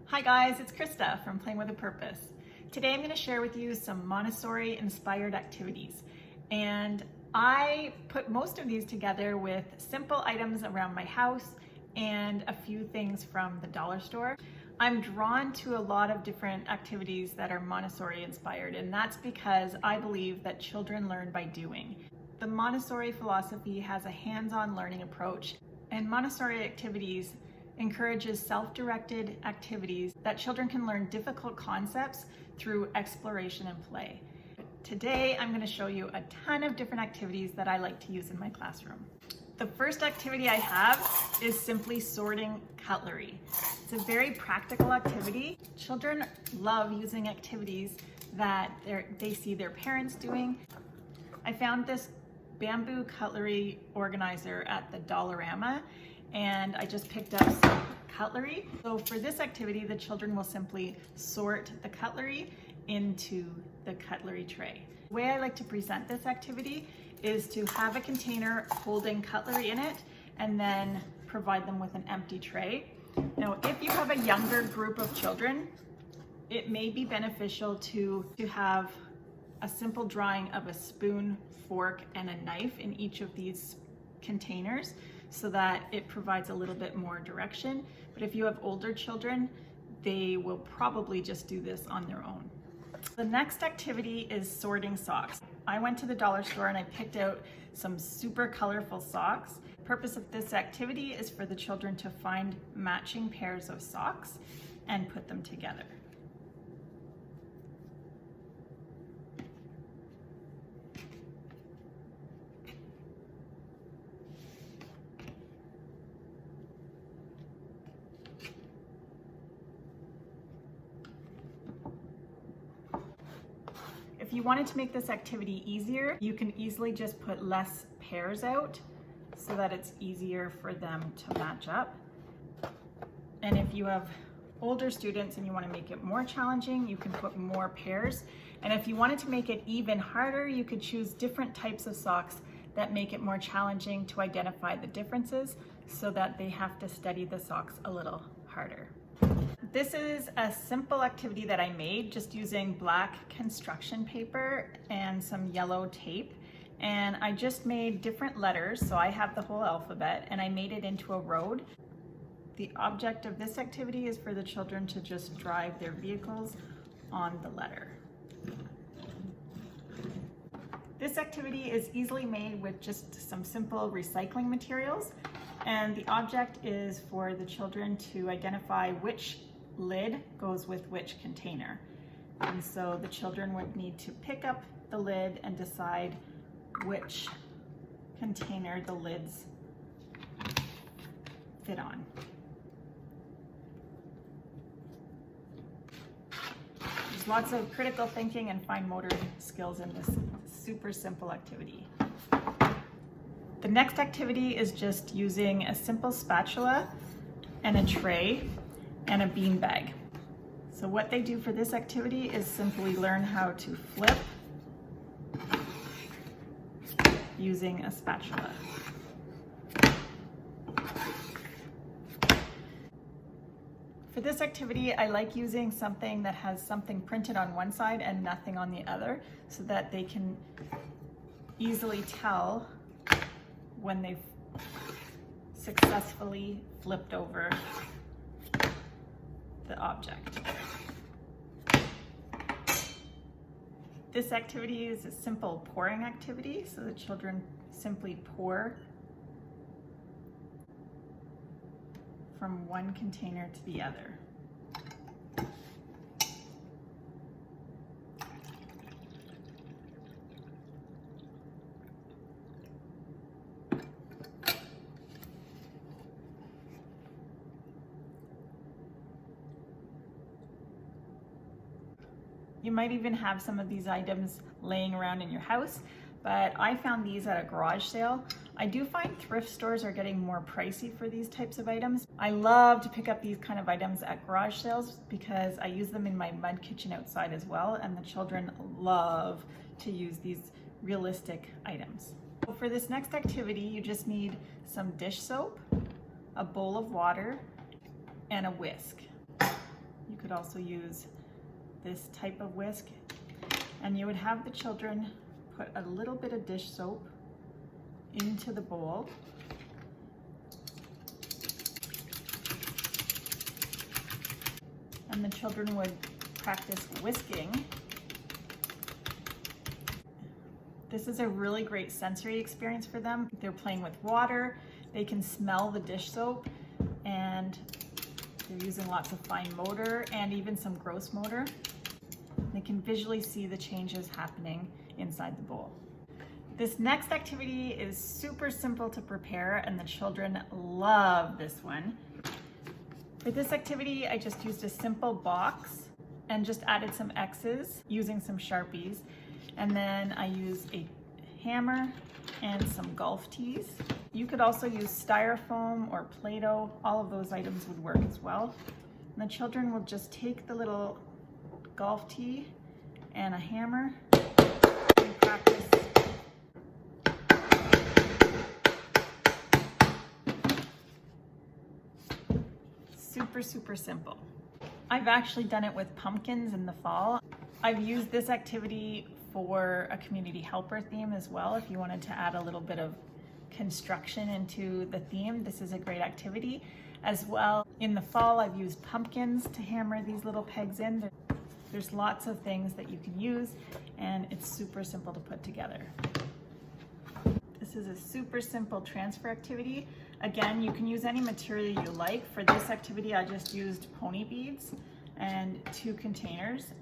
Hi guys, it's Krista from Playing with a Purpose. Today I'm going to share with you some Montessori inspired activities, and I put most of these together with simple items around my house and a few things from the dollar store. I'm drawn to a lot of different activities that are Montessori inspired, and that's because I believe that children learn by doing. The Montessori philosophy has a hands-on learning approach, and Montessori activities encourages self-directed activities that children can learn difficult concepts through exploration and play. Today, I'm going to show you a ton of different activities that I like to use in my classroom. The first activity I have is simply sorting cutlery. It's a very practical activity. Children love using activities that they see their parents doing. I found this bamboo cutlery organizer at the Dollarama, and I just picked up some cutlery. So for this activity, the children will simply sort the cutlery into the cutlery tray. The way I like to present this activity is to have a container holding cutlery in it and then provide them with an empty tray. Now, if you have a younger group of children, it may be beneficial to have a simple drawing of a spoon, fork, and a knife in each of these containers, so that it provides a little bit more direction. But if you have older children, they will probably just do this on their own. The next activity is sorting socks. I went to the dollar store and I picked out some super colorful socks. The purpose of this activity is for the children to find matching pairs of socks and put them together. If you wanted to make this activity easier, you can easily just put less pairs out so that it's easier for them to match up. And if you have older students and you want to make it more challenging, you can put more pairs. And if you wanted to make it even harder, you could choose different types of socks that make it more challenging to identify the differences, so that they have to study the socks a little harder. This is a simple activity that I made just using black construction paper and some yellow tape. And I just made different letters, so I have the whole alphabet, and I made it into a road. The object of this activity is for the children to just drive their vehicles on the letter. This activity is easily made with just some simple recycling materials, and the object is for the children to identify which lid goes with which container. And so the children would need to pick up the lid and decide which container the lids fit on. There's lots of critical thinking and fine motor skills in this super simple activity. The next activity is just using a simple spatula and a tray and a bean bag. So what they do for this activity is simply learn how to flip using a spatula. For this activity, I like using something that has something printed on one side and nothing on the other, so that they can easily tell when they've successfully flipped over the object. This activity is a simple pouring activity, so the children simply pour from one container to the other. You might even have some of these items laying around in your house, but I found these at a garage sale. I do find thrift stores are getting more pricey for these types of items. I love to pick up these kind of items at garage sales because I use them in my mud kitchen outside as well, and the children love to use these realistic items. So for this next activity, you just need some dish soap, a bowl of water, and a whisk. could also use this type of whisk. And you would have the children put a little bit of dish soap into the bowl. And the children would practice whisking. This is a really great sensory experience for them. They're playing with water, they can smell the dish soap, and they're using lots of fine motor and even some gross motor. They can visually see the changes happening inside the bowl. This next activity is super simple to prepare, and the children love this one. For this activity, I just used a simple box and just added some X's using some Sharpies. And then I used a hammer and some golf tees. You could also use styrofoam or Play-Doh. All of those items would work as well. And the children will just take the little golf tee and a hammer and practice. Super, super simple. I've actually done it with pumpkins in the fall. I've used this activity for a community helper theme as well. If you wanted to add a little bit of construction into the theme, this is a great activity. As well, in the fall, I've used pumpkins to hammer these little pegs in. There's lots of things that you can use, and it's super simple to put together. This is a super simple transfer activity. Again, you can use any material you like. For this activity, I just used pony beads and 2 containers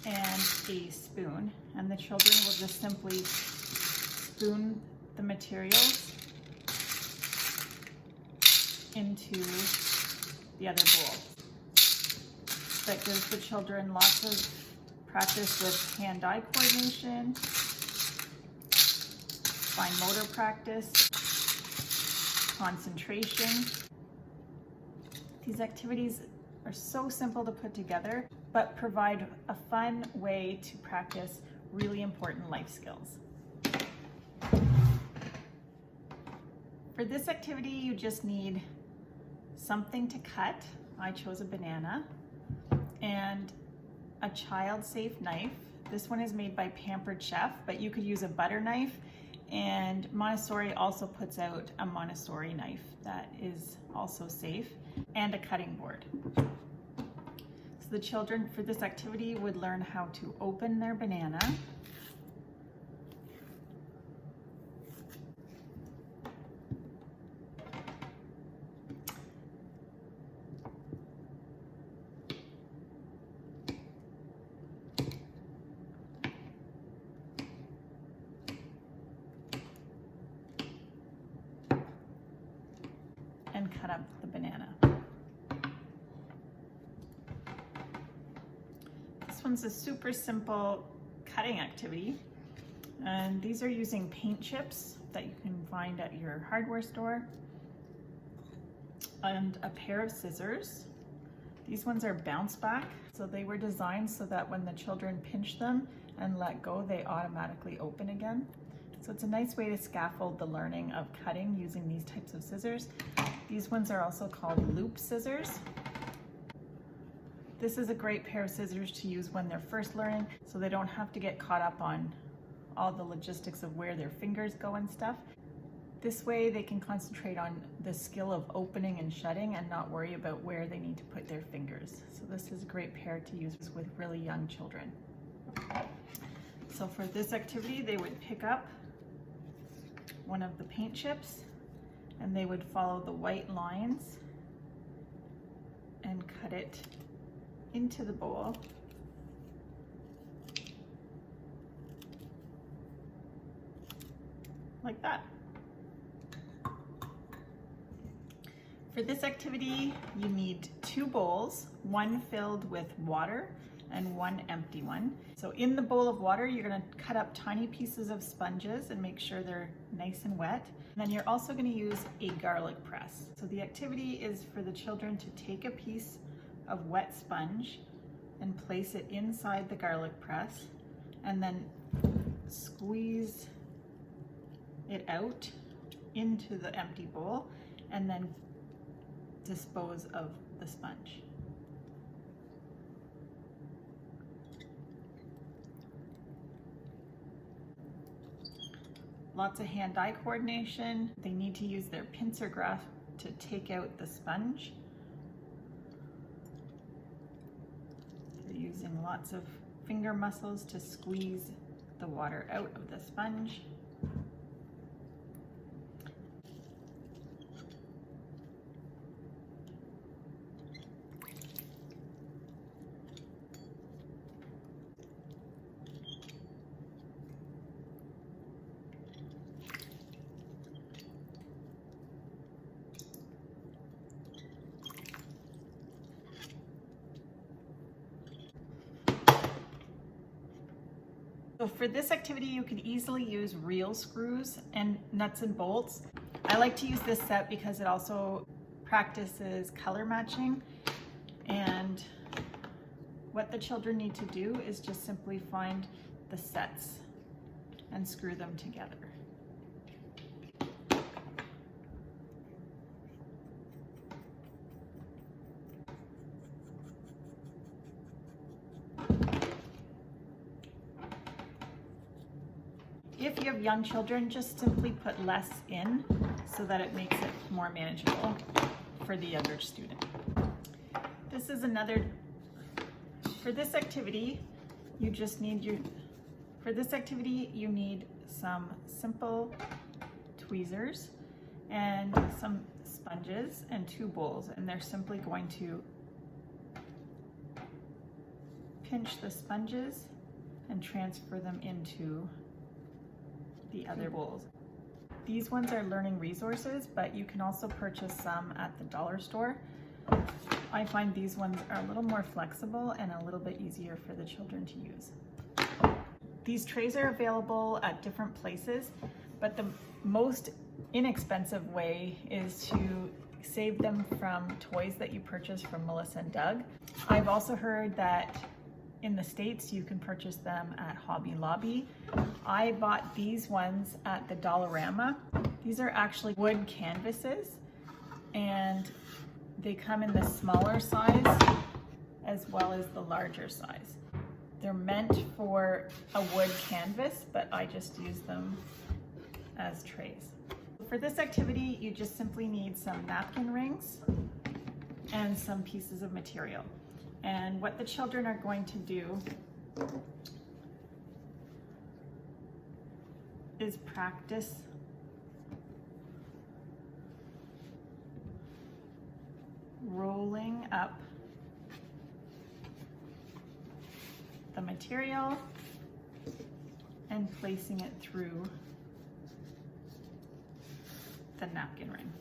and a spoon. And the children will just simply spoon the materials into the other bowl. That gives the children lots of practice with hand-eye coordination, fine motor practice, concentration. These activities are so simple to put together, but provide a fun way to practice really important life skills. For this activity, you just need something to cut. I chose a banana, and a child-safe knife. This one is made by Pampered Chef, but you could use a butter knife, and Montessori also puts out a Montessori knife that is also safe, and a cutting board. So the children for this activity would learn how to open their banana, and cut up the banana. This one's a super simple cutting activity, and these are using paint chips that you can find at your hardware store, and a pair of scissors. These ones are bounce back, so they were designed so that when the children pinch them and let go, they automatically open again. So it's a nice way to scaffold the learning of cutting using these types of scissors. These ones are also called loop scissors. This is a great pair of scissors to use when they're first learning, so they don't have to get caught up on all the logistics of where their fingers go and stuff. This way they can concentrate on the skill of opening and shutting and not worry about where they need to put their fingers. So this is a great pair to use with really young children. So for this activity, they would pick up one of the paint chips, and they would follow the white lines and cut it into the bowl. Like that. For this activity, you need 2 bowls, one filled with water and one empty one. So in the bowl of water, you're gonna cut up tiny pieces of sponges and make sure they're nice and wet. And then you're also gonna use a garlic press. So the activity is for the children to take a piece of wet sponge and place it inside the garlic press, and then squeeze it out into the empty bowl, and then dispose of the sponge. lots of hand-eye coordination. They need to use their pincer grasp to take out the sponge. They're using lots of finger muscles to squeeze the water out of the sponge. So for this activity, you could easily use real screws and nuts and bolts. I like to use this set because it also practices color matching, and what the children need to do is just simply find the sets and screw them together. If you have young children, just simply put less in so that it makes it more manageable for the younger student. This is another, for this activity, you need some simple tweezers and some sponges and 2 bowls, and they're simply going to pinch the sponges and transfer them into the other bowls. These ones are learning resources, but you can also purchase some at the dollar store. I find these ones are a little more flexible and a little bit easier for the children to use. These trays are available at different places, but the most inexpensive way is to save them from toys that you purchase from Melissa and Doug. I've also heard that in the States, you can purchase them at Hobby Lobby. I bought these ones at the Dollarama. These are actually wood canvases, and they come in the smaller size as well as the larger size. They're meant for a wood canvas, but I just use them as trays. For this activity, you just simply need some napkin rings and some pieces of material. And what the children are going to do is practice rolling up the material and placing it through the napkin ring.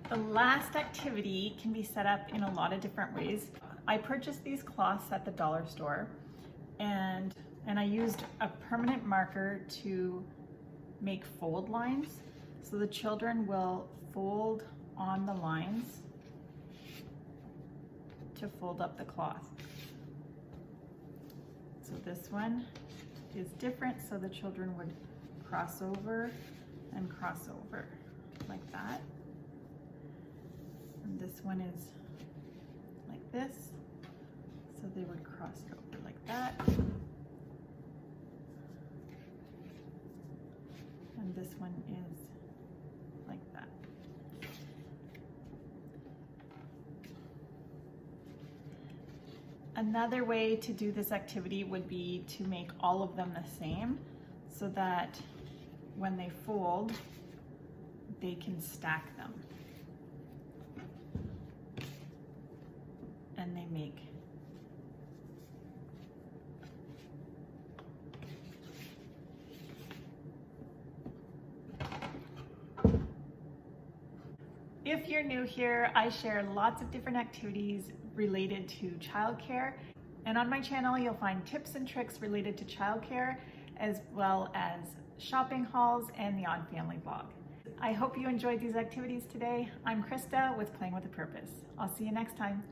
The last activity can be set up in a lot of different ways. I purchased these cloths at the dollar store, and I used a permanent marker to make fold lines. So the children will fold on the lines to fold up the cloth. So this one is different, so the children would cross over and cross over like that. And this one is like this, so they would cross it over like that. And this one is like that. Another way to do this activity would be to make all of them the same, so that when they fold, they can stack them. And they make If you're new here, I share lots of different activities related to childcare, and on my channel you'll find tips and tricks related to childcare, as well as shopping hauls and the On Family blog. I hope you enjoyed these activities today. I'm Krista with Playing with a Purpose. I'll see you next time.